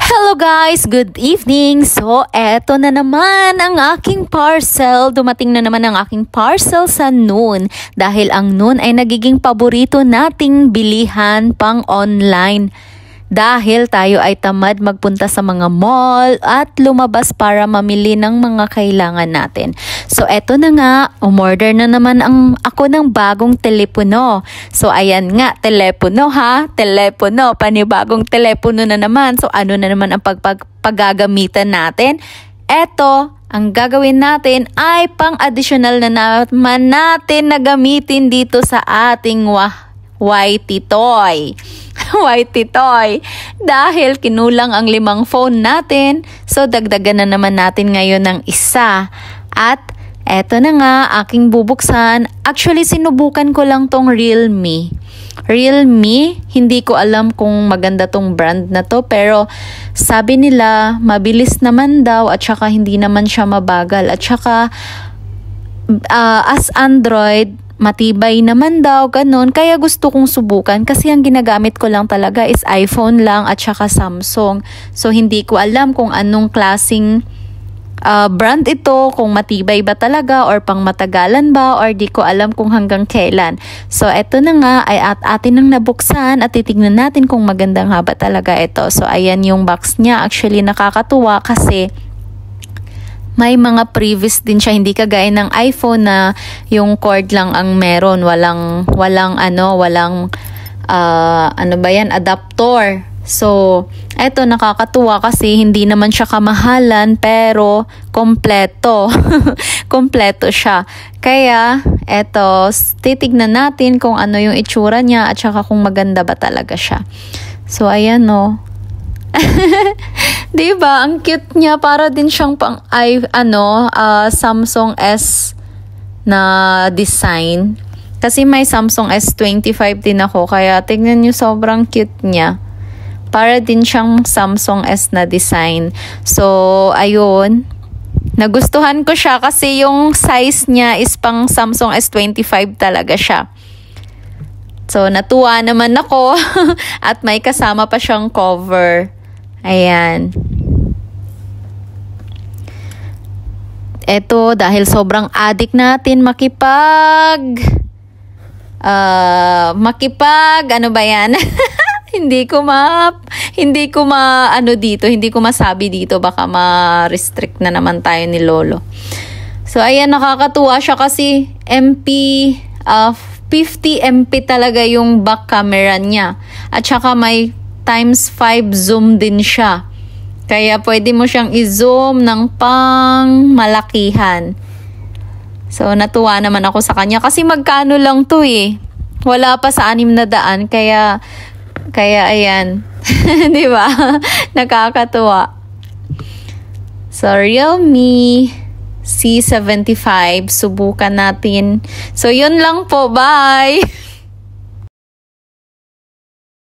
Hello guys! Good evening! So, eto na naman ang aking parcel. Dumating na naman ang aking parcel sa Noon. Dahil ang Noon ay nagiging paborito nating bilihan pang online. Dahil tayo ay tamad magpunta sa mga mall at lumabas para mamili ng mga kailangan natin. So eto na nga, umorder na naman ako ng bagong telepono. So ayan nga, telepono ha, telepono, panibagong telepono na naman. So ano na naman ang paggagamitan natin? Eto, ang gagawin natin ay pang-additional na naman natin na gamitin dito sa ating Whitey Toy. Whitey Toy. Dahil kinulang ang 5 phone natin, so dagdagan na naman natin ngayon ng isa. At eto na nga, aking bubuksan. Actually, sinubukan ko lang tong Realme. Realme, hindi ko alam kung maganda tong brand na to, pero sabi nila, mabilis naman daw at saka hindi naman siya mabagal. At saka, as Android, matibay naman daw, ganun. Kaya gusto kong subukan kasi ang ginagamit ko lang talaga is iPhone lang at saka Samsung. So, hindi ko alam kung anong klaseng brand ito, kung matibay ba talaga or pang matagalan ba or di ko alam kung hanggang kailan. So, eto na nga ay atin nang nabuksan at titignan natin kung maganda nga ba talaga ito. So, ayan yung box niya. Actually, nakakatuwa kasi may mga previous din siya, hindi kagaya ng iPhone na yung cord lang ang meron, walang adapter. So, eto nakakatuwa kasi hindi naman siya kamahalan pero kompleto. Kompleto siya. Kaya, eto, titignan natin kung ano yung itsura niya at saka kung maganda ba talaga siya. So, ayan o. Diba? Ang cute niya. Para din siyang Samsung S na design. Kasi may Samsung S25 din ako. Kaya tignan nyo, sobrang cute niya. Para din siyang Samsung S na design. So, ayun. Nagustuhan ko siya kasi yung size niya is pang Samsung S25 talaga siya. So, natuwa naman ako. At may kasama pa siyang cover. Ayan. Eto, dahil sobrang addict natin makipag, ano ba yan? Hindi ko masabi dito, baka ma-restrict na naman tayo ni Lolo. So, ayan, nakakatuwa siya kasi 50 MP talaga yung back camera niya. At saka may ×5 zoom din siya. Kaya pwede mo siyang i-zoom ng pang malakihan. So, natuwa naman ako sa kanya. Kasi magkano lang to eh. Wala pa sa 600. Kaya ayan. Diba? Nakakatuwa. So, Realme C75. Subukan natin. So, yun lang po. Bye!